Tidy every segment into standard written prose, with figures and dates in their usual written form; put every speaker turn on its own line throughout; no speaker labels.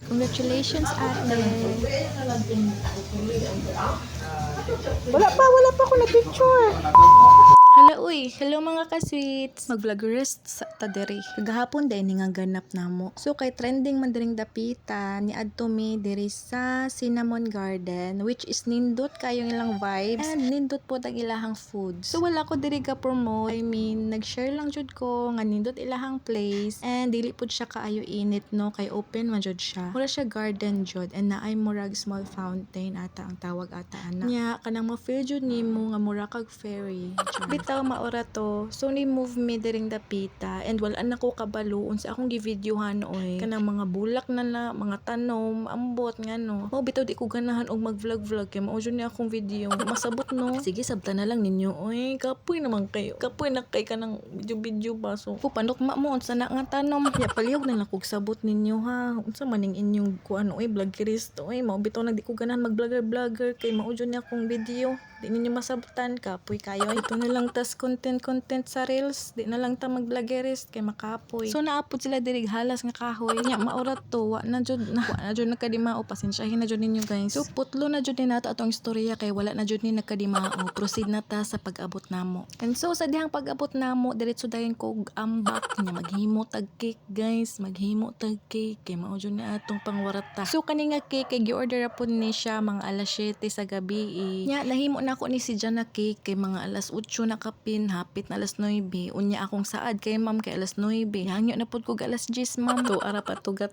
Congratulations, ate.
Wala pa ako na picture.
Hala, uy. Hello mga ka-sweets. Mag-vloggerist sa tadiri. Kagahapon dahil nga ganap na mo. So, kay trending man diring dapita ni adto mi diri sa Cinnamon Garden, which is nindot kayo ilang vibes and nindot po tag ilahang food. So, wala ko diri ka promote. I mean, nag-share lang jud ko nga nindot ilahang place and dili pud siya kaayo init no kay open man jud siya. Mura siya garden jud and naay murag small fountain ata ang tawag ata ana. Nya kanang ma-feel jud nimo nga mura kag fairy. Bitaw maora to. So ni move me diring dapita and wala na ko kabalo unsa akong gi-videohan oy. Kanang mga bulak na mga tanom, ambot ngano. Mao bitaw di ko ganahan og mag-vlog kay mao jud ni akong video. Masabot no. Sige sabtan na lang ninyo oy. Kapoy naman kayo. Kapoy na kay kanang video ba so. Ko panukma mo unsa na nga tanom. Ya palihog na lang kog sabot ninyo ha. Unsa maning inyong kuan oy vloggerist oy. Mao bitaw na di ko ganahan mag-vlogger kay mao jud ni akong video. Di ninyo masabutan kapoy kayo. Ito na lang tas content sa reels. Di na lang ta mag-vloggerist kay makapoy. So naapod sila dirig halas nga kahoy. Nya maorat to wa na jud nakadimao pasensyahin na jud ninyo guys. So putlo na jud ni nato atong istorya kay wala na jud ni nakadimao. Proceed na ta sa pag-abot namo. And so sa dihang pag-abot namo diretso dayon kog ambak nya maghimo tag cake guys. Maghimo tag cake kay mao jud ni atong pangwarata. So kani nga cake kay gi-order pud ni siya mga alas 7 sa gabi. Nya nahimo na ako ni si Jana cake kay mga alas 8 na kapin hapit na alas 9 unya akong saad kay ma'am kay alas 9 hangyo na pud kog alas 10 ma'am to ara pa tuga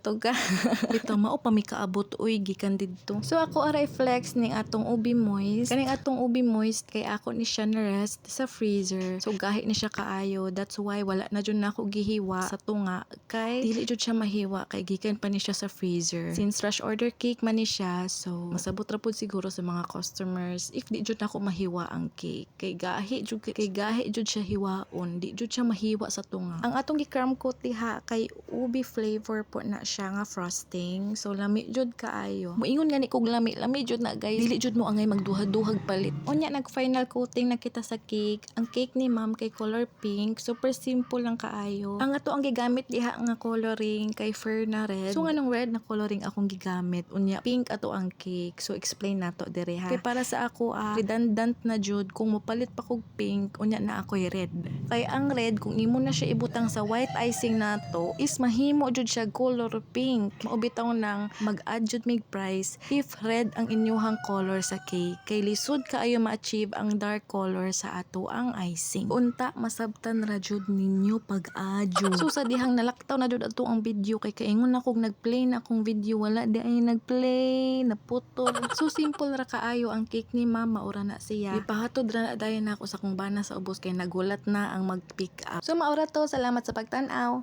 bitaw mao pa mi kaabot uy gikan didto. So ako aray flex ning atong ubi moist kaning atong ubi moist kay ako ni siya na rest sa freezer so gahi ni siya kaayo that's why wala na jud nako gihiwa sa tunga kay dili jud siya mahiwa kay gikan pa ni siya sa freezer since rush order cake man ni siya so masabot ra pud siguro sa mga customers if di jud nako mahiwa ang cake kay gahi jud siya hiwaon di jud siya mahiwa sa tunga. Ang atong gi-crumb coat diha kay ubi flavor po na siya nga frosting so lami jud kaayo moingon gani kog lami jud na guys dili jud mo angay magduhag-duhag palit unya nag final coating na kita sa cake. Ang cake ni ma'am kay color pink super simple lang kaayo. Ang ato ang gigamit diha nga coloring kay fur na red so nganong red na coloring akong gigamit unya pink ato ang cake so explain nato dire ha kay para sa ako redundant na jud kung mopalit pa kog pink unya na ako'y red kay ang red kung imo na siya ibutang sa white icing nato is mahimo jud siya color pink mao bitaw nang mag-add jud mig price if red ang inyuhang color sa cake kay lisod kaayo ma-achieve ang dark color sa ato ang icing unta masabtan ra jud ninyo pag-adyo. So sa dihang nalaktaw na jud ato ang video kay kaingon na kog nag-play na akong video wala di ay nag-play naputol so simple ra kaayo ang cake ni mama ora na siya ipahatod ra na dayon ako sa kung bana sa ubos kay nagulat na ang mag-pick up. So maura to salamat sa pagtan-aw.